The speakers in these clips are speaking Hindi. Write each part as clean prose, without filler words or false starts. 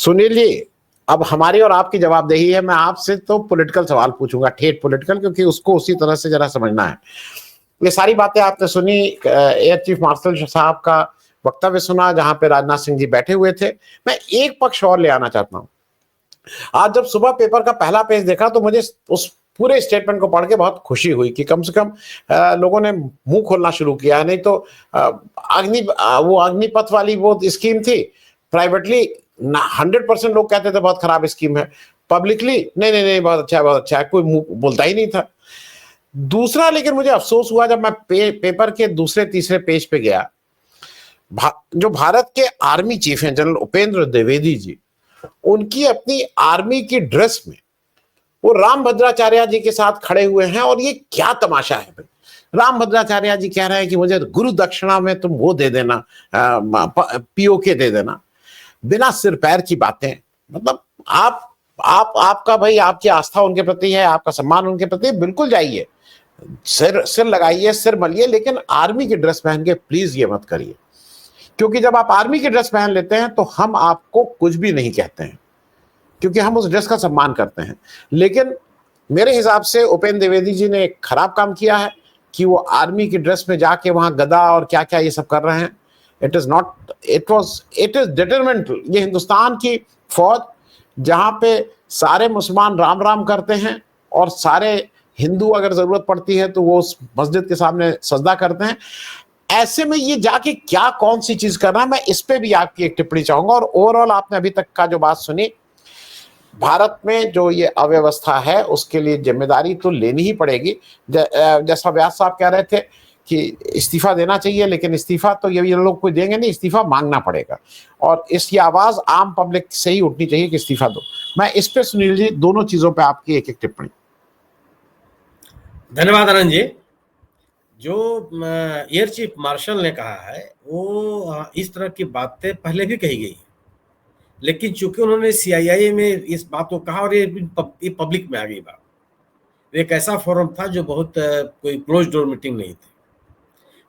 सुनील जी, अब हमारी और आपकी जवाबदेही है। मैं आपसे तो पॉलिटिकल सवाल पूछूंगा, ठेठ पॉलिटिकल, क्योंकि उसको उसी तरह से जरा समझना है। ये सारी बातें आपने सुनी, एयर चीफ मार्शल साहब का वक्तव्य सुना जहां पे राजनाथ सिंह जी बैठे हुए थे। मैं एक पक्ष और ले आना चाहता हूं। आज जब सुबह पेपर का पहला पेज देखा तो मुझे उस पूरे स्टेटमेंट को पढ़ के बहुत खुशी हुई कि कम से कम लोगों ने मुंह खोलना शुरू किया। नहीं तो वो अग्निपथ वाली वो स्कीम थी, प्राइवेटली 100% लोग कहते थे बहुत खराब स्कीम है, पब्लिकली नहीं नहीं नहीं बहुत अच्छा है बहुत अच्छा है, कोई मुंह बोलता ही नहीं था। दूसरा, लेकिन मुझे अफसोस हुआ जब मैं पेपर के दूसरे तीसरे पेज पे गया, जो भारत के आर्मी चीफ हैं जनरल उपेंद्र द्विवेदी जी, उनकी अपनी आर्मी की ड्रेस में वो राम भद्राचार्य जी के साथ खड़े हुए हैं। और ये क्या तमाशा है भाई, राम भद्राचार्य जी कह रहे हैं कि मुझे गुरु दक्षिणा में तुम वो दे देना, पीओके दे देना। बिना सिर पैर की बातें। मतलब आपका भाई, आपकी आस्था उनके प्रति है, आपका सम्मान उनके प्रति, बिल्कुल जाइए, सिर लगाइए, सिर मलिए, लेकिन आर्मी की ड्रेस पहन के प्लीज ये मत करिए। क्योंकि जब आप आर्मी की ड्रेस पहन लेते हैं तो हम आपको कुछ भी नहीं कहते हैं, क्योंकि हम उस ड्रेस का सम्मान करते हैं। लेकिन मेरे हिसाब से उपेंद्र द्विवेदी जी ने एक खराब काम किया है कि वो आर्मी की ड्रेस में जाके वहां गदा और क्या क्या ये सब कर रहे हैं। It is detrimental. ये हिंदुस्तान की फौज, जहां पे सारे मुसलमान राम राम करते हैं और सारे हिंदू अगर जरूरत पड़ती है तो वो उस मस्जिद के सामने सजदा करते हैं, ऐसे में ये जाके क्या कौन सी चीज कर रहा है, मैं इस पे भी आपकी एक टिप्पणी चाहूंगा। और ओवरऑल आपने अभी तक का जो बात सुनी, भारत में जो ये अव्यवस्था है उसके लिए जिम्मेदारी तो लेनी ही पड़ेगी। जैसा व्यास साहब कह रहे थे कि इस्तीफा देना चाहिए, लेकिन इस्तीफा तो ये लोग कोई देंगे नहीं, इस्तीफा मांगना पड़ेगा। और इसकी आवाज आम पब्लिक से ही उठनी चाहिए कि इस्तीफा दो। मैं इस पे सुनील जी दोनों चीजों पे आपकी एक एक टिप्पणी। धन्यवाद आनंद जी। जो एयर चीफ मार्शल ने कहा है वो इस तरह की बातें पहले भी कही गई, लेकिन चूंकि उन्होंने सीआईआई में इस बात को कहा और ये पब्लिक में आ गई बात। एक ऐसा फोरम था जो बहुत कोई क्लोज डोर मीटिंग नहीं थी।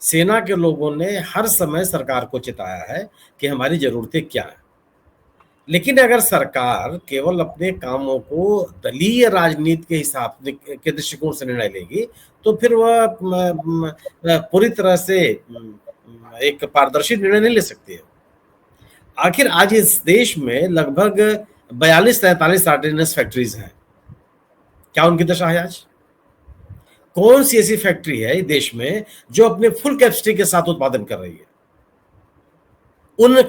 सेना के लोगों ने हर समय सरकार को चिताया है कि हमारी जरूरतें क्या है, लेकिन अगर सरकार केवल अपने कामों को दलीय राजनीति के हिसाब के दृष्टिकोण से निर्णय लेगी तो फिर वह पूरी तरह से एक पारदर्शी निर्णय नहीं ले सकती है। आखिर आज इस देश में लगभग 42-43 ऑर्डिनेंस फैक्ट्रीज हैं। क्या उनकी दशा है आज? कौन सी ऐसी फैक्ट्री है देश में जो अपने फुल कैपेसिटी के साथ उत्पादन कर रही है?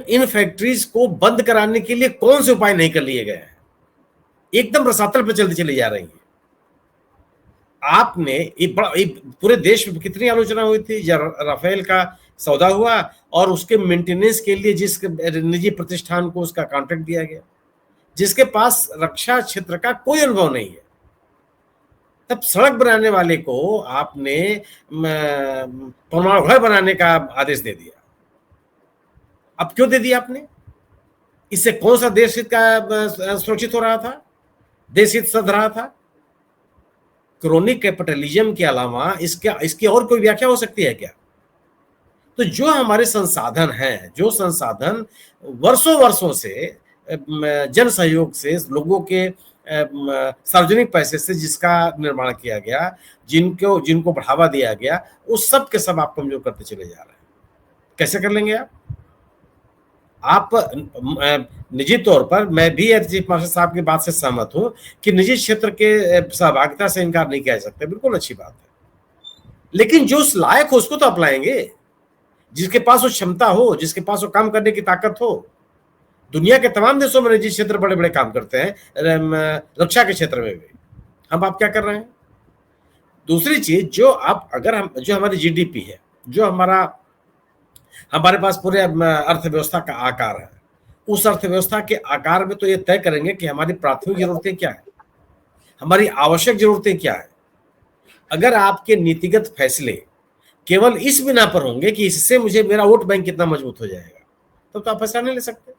इन फैक्ट्रीज को बंद कराने के लिए कौन से उपाय नहीं कर लिए गए हैं? एकदम रसातल पर चलती चली जा रही है। आपने पूरे देश में कितनी आलोचना हुई थी जब राफेल का सौदा हुआ और उसके मेंटेनेंस के लिए जिस निजी प्रतिष्ठान को उसका कॉन्ट्रैक्ट दिया गया, जिसके पास रक्षा क्षेत्र का कोई अनुभव नहीं है, तब सड़क बनाने वाले को आपने परमाणु घर बनाने का आदेश दे दिया। अब क्यों दे दिया आपने? इससे कौन सा देश हित का सुरक्षित हो रहा था, देश हित सध रहा था? क्रोनिक कैपिटलिज्म के अलावा इसकी और कोई व्याख्या हो सकती है क्या? तो जो हमारे संसाधन हैं, जो संसाधन वर्षों वर्षों से जन सहयोग से, लोगों के सार्वजनिक पैसे से जिसका निर्माण किया गया, जिनको बढ़ावा दिया गया, उस सब के सब आप कमजोर करते चले जा रहे हैं। कैसे कर लेंगे आप? निजी तौर पर मैं भी एयर चीफ मार्शल साहब की बात से सहमत हूं कि निजी क्षेत्र के सहभागिता से इनकार नहीं किया जा सकता, बिल्कुल अच्छी बात है। लेकिन जो उस लायक हो उसको तो अपनाएंगे, जिसके पास वो क्षमता हो, जिसके पास वो काम करने की ताकत हो। दुनिया के तमाम देशों में निजी क्षेत्र बड़े बड़े काम करते हैं, रक्षा के क्षेत्र में भी। हम आप क्या कर रहे हैं? दूसरी चीज, जो हमारी जीडीपी है, जो हमारे पास पूरे अर्थव्यवस्था का आकार है, उस अर्थव्यवस्था के आकार में तो ये तय करेंगे कि हमारी प्राथमिक जरूरतें क्या है, हमारी आवश्यक जरूरतें क्या है। अगर आपके नीतिगत फैसले केवल इस बिना पर होंगे कि इससे मुझे मेरा वोट बैंक कितना मजबूत हो जाएगा, तो आप फैसला नहीं ले सकते।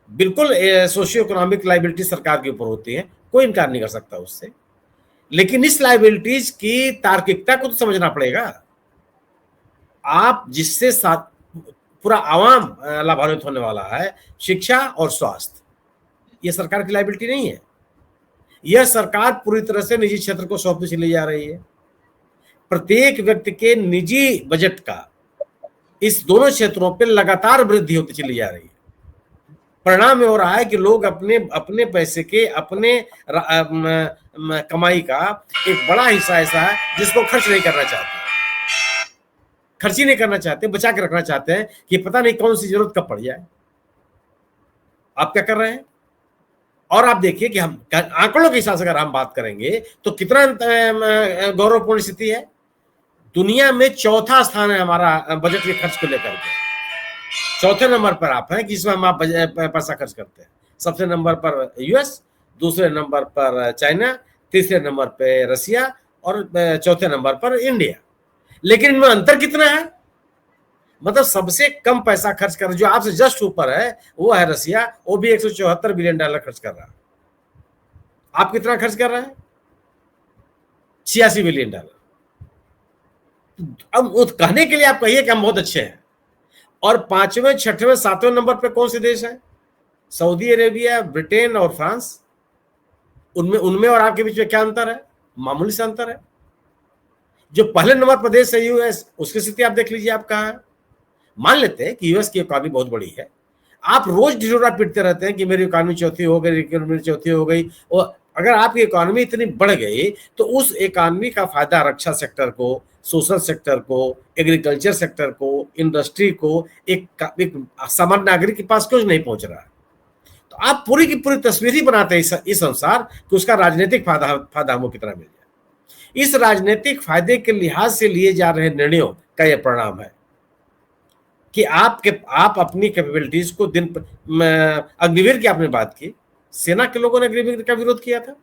बिल्कुल सोशियो इकोनॉमिक लाइबिलिटी सरकार के ऊपर होती है, कोई इनकार नहीं कर सकता उससे, लेकिन इस लाइबिलिटीज की तार्किकता को तो समझना पड़ेगा। आप जिससे पूरा आवाम लाभान्वित होने वाला है, शिक्षा और स्वास्थ्य, ये सरकार की लायबिलिटी नहीं है। यह सरकार पूरी तरह से निजी क्षेत्र को सौंपती चली जा रही है। प्रत्येक व्यक्ति के निजी बजट का इस दोनों क्षेत्रों पर लगातार वृद्धि होती चली जा रही है। परिणाम ये हो रहा है कि लोग अपने अपने पैसे के, अपने कमाई का एक बड़ा हिस्सा ऐसा है जिसको खर्च नहीं करना चाहते, खर्च ही नहीं करना चाहते, बचा के रखना चाहते हैं कि पता नहीं कौन सी जरूरत कब पड़ जाए। आप क्या कर रहे हैं? और आप देखिए कि हम आंकड़ों के हिसाब से अगर हम बात करेंगे तो कितना गौरवपूर्ण स्थिति है। दुनिया में चौथा स्थान है हमारा बजट के खर्च को लेकर के। चौथे नंबर पर आप हैं जिसमें हम आप पैसा खर्च करते हैं। सबसे नंबर पर यूएस, दूसरे नंबर पर चाइना, तीसरे नंबर पर रसिया और चौथे नंबर पर इंडिया। लेकिन इनमें अंतर कितना है? मतलब सबसे कम पैसा खर्च कर जो आपसे जस्ट ऊपर है वो है रसिया, वो भी $174 बिलियन खर्च कर रहा है। आप कितना खर्च कर रहे हैं? $86 बिलियन। अब कहने के लिए आप कहिए कि हम बहुत अच्छे हैं। और 5वें, 6वें, 7वें नंबर पे कौन से देश हैं? सऊदी अरेबिया, ब्रिटेन और फ्रांस। उनमें उनमें और आपके बीच में क्या अंतर है? मामूली सा अंतर है। जो पहले नंबर पर देश है यूएस, उसकी स्थिति आप देख लीजिए आप कहाँ है। मान लेते हैं कि यूएस की इकॉनमी बहुत बड़ी है, आप रोज ढिढोरा पीटते रहते हैं कि मेरी इकॉनमी चौथी हो गई, इकॉनमी चौथी हो गई। और अगर आपकी इकॉनमी इतनी बढ़ गई तो उस इकॉनमी का फायदा रक्षा सेक्टर को, सोशल सेक्टर को, एग्रीकल्चर सेक्टर को, इंडस्ट्री को, एक सामान्य नागरिक के पास क्यों नहीं पहुंच रहा है? तो आप पूरी की पूरी तस्वीर ही बनाते हैं इस अनुसार कि उसका राजनीतिक फायदा हमको कितना मिल जाए। इस राजनीतिक फायदे के लिहाज से लिए जा रहे निर्णयों का यह परिणाम है कि आप अपनी कैपेबिलिटीज को अग्निवीर की आपने बात की, सेना के लोगों ने अग्निवीर का विरोध किया था,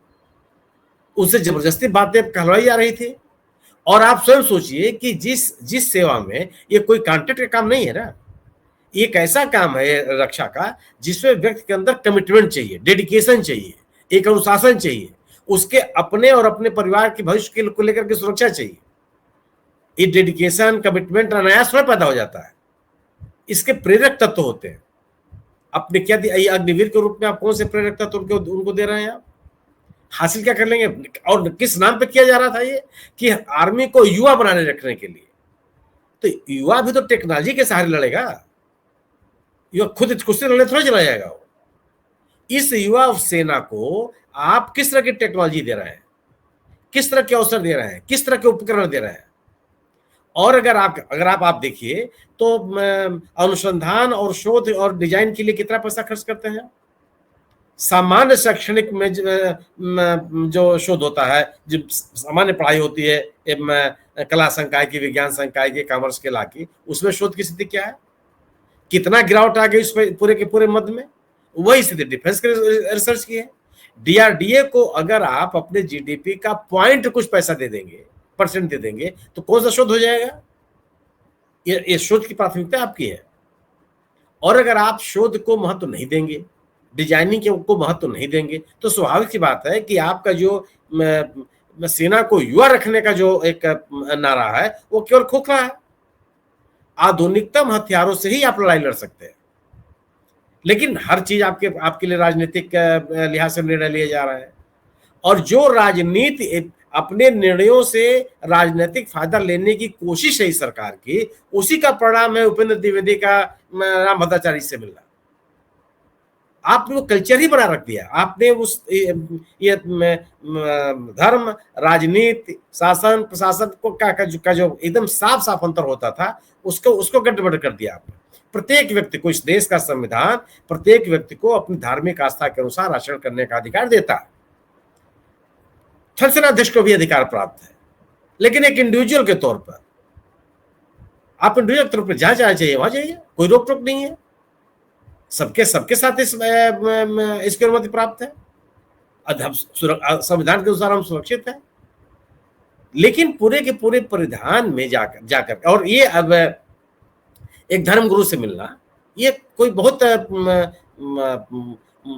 उससे जबरदस्ती बातें कहलवाई जा रही थी। और आप स्वयं सोचिए कि जिस सेवा में ये कोई कॉन्ट्रैक्ट का काम नहीं है ना, एक ऐसा काम है रक्षा का जिसमें व्यक्ति के अंदर कमिटमेंट चाहिए, डेडिकेशन चाहिए, एक अनुशासन चाहिए, उसके अपने और अपने परिवार के भविष्य को लेकर के सुरक्षा चाहिए। ये डेडिकेशन, कमिटमेंट अनायास में पैदा हो जाता है। इसके प्रेरक तत्व होते हैं। आपने क्या दिया अग्निवीर के रूप में? आप कौन से प्रेरक तत्व उनको दे रहे हैं? आप हासिल क्या कर लेंगे? और किस नाम पे किया जा रहा था ये कि आर्मी को युवा बनाने रखने के लिए। तो युवा भी तो टेक्नोलॉजी के सहारे लड़ेगा, युवा खुद से लड़ने थोड़ा चला जाएगा वो। इस युवा सेना को आप किस तरह की टेक्नोलॉजी दे रहे हैं, किस तरह के अवसर दे रहे हैं, किस तरह के उपकरण दे रहे हैं? और अगर आप देखिए तो अनुसंधान और शोध और डिजाइन के लिए कितना पैसा खर्च करते हैं? सामान्य शैक्षणिक में जो शोध होता है, जो सामान्य पढ़ाई होती है, कला संकाय की, विज्ञान संकाय की, कॉमर्स के ला की, उसमें शोध की स्थिति क्या है? कितना गिरावट आ गई उस पूरे के पूरे मद में? वही स्थिति डिफेंस के रिसर्च की है। डीआरडीए को अगर आप अपने जीडीपी का पॉइंट कुछ पैसा दे देंगे, परसेंट दे देंगे, तो कौन सा शोध हो जाएगा? ये शोध की प्राथमिकता आपकी है। और अगर आप शोध को महत्व नहीं देंगे, डिजाइनिंग को महत्व नहीं देंगे, तो स्वाभाविक सी बात है कि आपका जो सेना को युवा रखने का जो एक नारा है वो केवल खोखला है। आधुनिकतम हथियारों से ही आप लड़ाई लड़ सकते हैं, लेकिन हर चीज आपके लिए राजनीतिक लिहाज से निर्णय लिए जा रहे हैं। और जो राजनीति अपने निर्णयों से राजनीतिक फायदा लेने की कोशिश है इस सरकार की, उसी का परिणाम है उपेंद्र द्विवेदी का राम भद्राचार्य से मिलना। आपने वो कल्चर ही बना रख दिया। आपने उस ये धर्म, राजनीति, शासन, प्रशासन को का जो एकदम साफ साफ अंतर होता था, उसको गड़बड़ कर दिया आपने। प्रत्येक व्यक्ति को, इस देश का संविधान प्रत्येक व्यक्ति को अपनी धार्मिक आस्था के अनुसार आचरण करने का अधिकार देता है। थल सेनाध्यक्ष को भी अधिकार प्राप्त है, लेकिन एक इंडिविजुअल के तौर पर आप इंडिविजुअल तौर पर जहां जाना चाहिए वहां जाइए, कोई रोक टोक नहीं है। सबके साथ इसकी अनुमति प्राप्त है। संविधान के अनुसार हम सुरक्षित हैं। लेकिन पूरे के पूरे परिधान में जाकर और ये अब एक धर्म गुरु से मिलना, ये कोई बहुत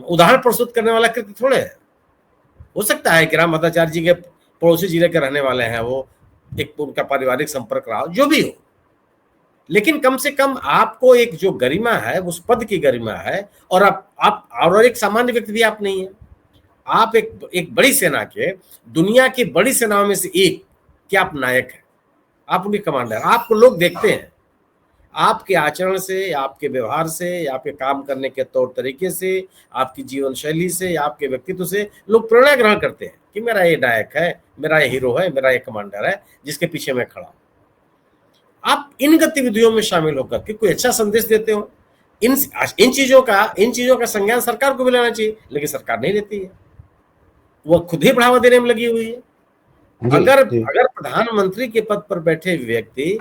उदाहरण प्रस्तुत करने वाला कृत्य थोड़े है। हो सकता है कि राम भद्राचार्य जी के पड़ोसी जिले के रहने वाले हैं, वो एक उनका पारिवारिक संपर्क रहा, जो भी हो, लेकिन कम से कम आपको एक जो गरिमा है, उस पद की गरिमा है, और आप और एक सामान्य व्यक्ति भी आप नहीं है। आप एक बड़ी सेना के, दुनिया की बड़ी सेनाओं में से एक के आप नायक हैं, आप उनके कमांडर। आपको लोग देखते हैं, आपके आचरण से, आपके व्यवहार से, आपके काम करने के तौर तरीके से, आपकी जीवन शैली से, आपके व्यक्तित्व से लोग प्रेरणा ग्रहण करते हैं कि मेरा ये नायक है, मेरा ये हीरो है, मेरा ये कमांडर है जिसके पीछे मैं खड़ा हूं। आप इन गतिविधियों में शामिल होकर के कोई अच्छा संदेश देते हो, इन चीजों का संज्ञान सरकार को भी लेना चाहिए, लेकिन सरकार नहीं लेती है, वह खुद ही बढ़ावा देने में लगी हुई है। अगर प्रधानमंत्री के पद पर बैठे व्यक्ति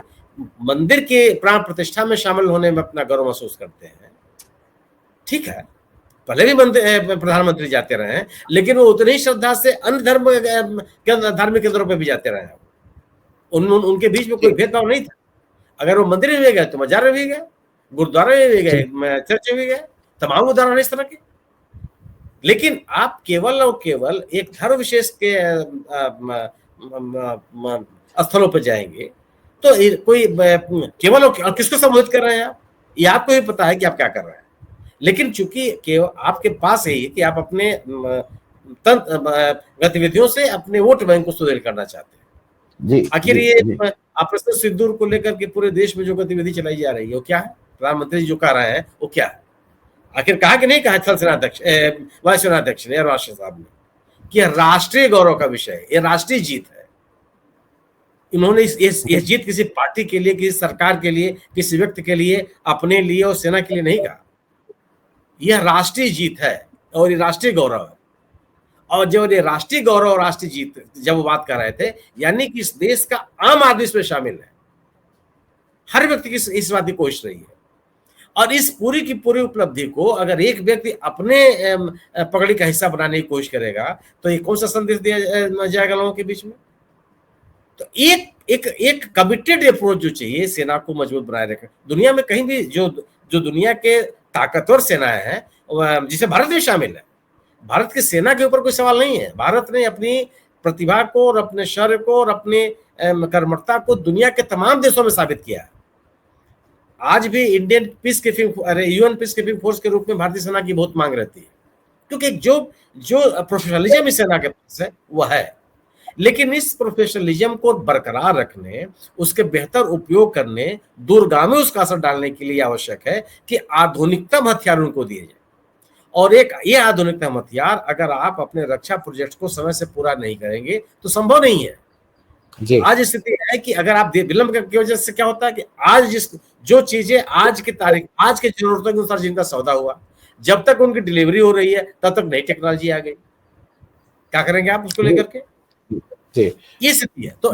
मंदिर के प्राण प्रतिष्ठा में शामिल होने में अपना गर्व महसूस करते हैं, ठीक है, पहले भी प्रधानमंत्री जाते रहे हैं, लेकिन वो उतनी ही श्रद्धा से अन्य धार्मिक केंद्रों पर भी जाते रहे हैं। उनके बीच में कोई भेदभाव नहीं था। अगर वो मंदिर में भी गए तो मजार में भी गए, गुरुद्वारा में भी गए, चर्च में भी गए, तमाम उदाहरण इस तरह के। लेकिन आप केवल और केवल एक धर्म विशेष के स्थलों पर जाएंगे तो कोई केवल और किसको संबोधित कर रहे हैं आप, ये आपको भी पता है कि आप क्या कर रहे हैं। लेकिन चूंकि आपके पास है कि आप अपने गतिविधियों से अपने वोट बैंक को सुदृढ़ करना चाहते हैं। आखिर ये ऑपरेशन सिंदूर को लेकर के पूरे देश में जो गतिविधि चलाई जा रही है वो क्या है? प्रधानमंत्री जो कह रहे हैं वो क्या है? आखिर कहा कि नहीं कहा थल सेनाध्यक्ष, वायुसेनाध्यक्ष ने, राष्ट्रपति साहब ने, कि राष्ट्रीय गौरव का विषय है, ये राष्ट्रीय जीत है। इन्होंने ये जीत किसी पार्टी के लिए, किसी सरकार के लिए, किसी व्यक्ति के लिए, अपने लिए और सेना के लिए नहीं कहा। यह राष्ट्रीय जीत है और ये राष्ट्रीय गौरव है। और जब ये राष्ट्रीय गौरव और राष्ट्रीय जीत जब वो बात कर रहे थे, यानी कि इस देश का आम आदमी इसमें शामिल है, हर व्यक्ति की इस बात की कोशिश रही है। और इस पूरी की पूरी उपलब्धि को अगर एक व्यक्ति अपने पगड़ी का हिस्सा बनाने की कोशिश करेगा तो ये कौन सा संदेश दिया जाएगा लोगों के बीच में? तो एक कमिटेड अप्रोच जो चाहिए सेना को मजबूत बनाए रखे। दुनिया में कहीं भी जो दुनिया के ताकतवर सेनाएं हैं, जिसे भारत भी शामिल है, भारत की सेना के ऊपर कोई सवाल नहीं है। भारत ने अपनी प्रतिभा को और अपने शौर्य को और अपने कर्मठता को दुनिया के तमाम देशों में साबित किया है। आज भी यूएन पीस कीपिंग फोर्स के रूप में भारतीय सेना की बहुत मांग रहती है, क्योंकि जो प्रोफेशनलिज्म इस सेना के पास है वह है। लेकिन इस प्रोफेशनलिज्म को बरकरार रखने, उसके बेहतर उपयोग करने, दूरगामी उसका असर डालने के लिए आवश्यक है कि आधुनिकतम हथियार उनको दिए जाए। और ये आधुनिकतम हथियार अगर आप अपने रक्षा प्रोजेक्ट को समय से पूरा नहीं करेंगे तो संभव नहीं है। आज स्थिति है कि अगर आप विलंब की वजह से क्या होता है कि आज जो चीजें आज की तारीख, आज के जरूरतों के अनुसार जिनका सौदा हुआ, जब तक उनकी डिलीवरी हो रही है तब तक नई टेक्नोलॉजी आ गई। क्या करेंगे आप उसको लेकर के? ये स्थिति है। तो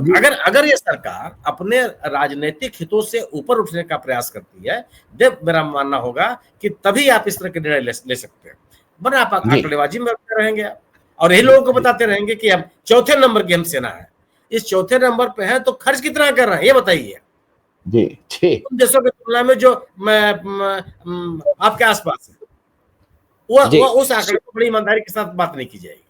अगर ये सरकार अपने राजनीतिक हितों से ऊपर उठने का प्रयास करती है, जब मेरा मानना होगा कि तभी आप इस तरह के निर्णय ले सकते हैं, वरना आप आंकड़ेबाजी में रहेंगे आप, और यही लोगों को बताते रहेंगे कि हम चौथे नंबर की हम सेना है। इस चौथे नंबर पे है तो खर्च कितना कर रहे हैं ये बताइए उन देशों की तुलना में जो आपके आसपास है। वो उस आंकड़े को बड़ी ईमानदारी के साथ बात नहीं की जाएगी।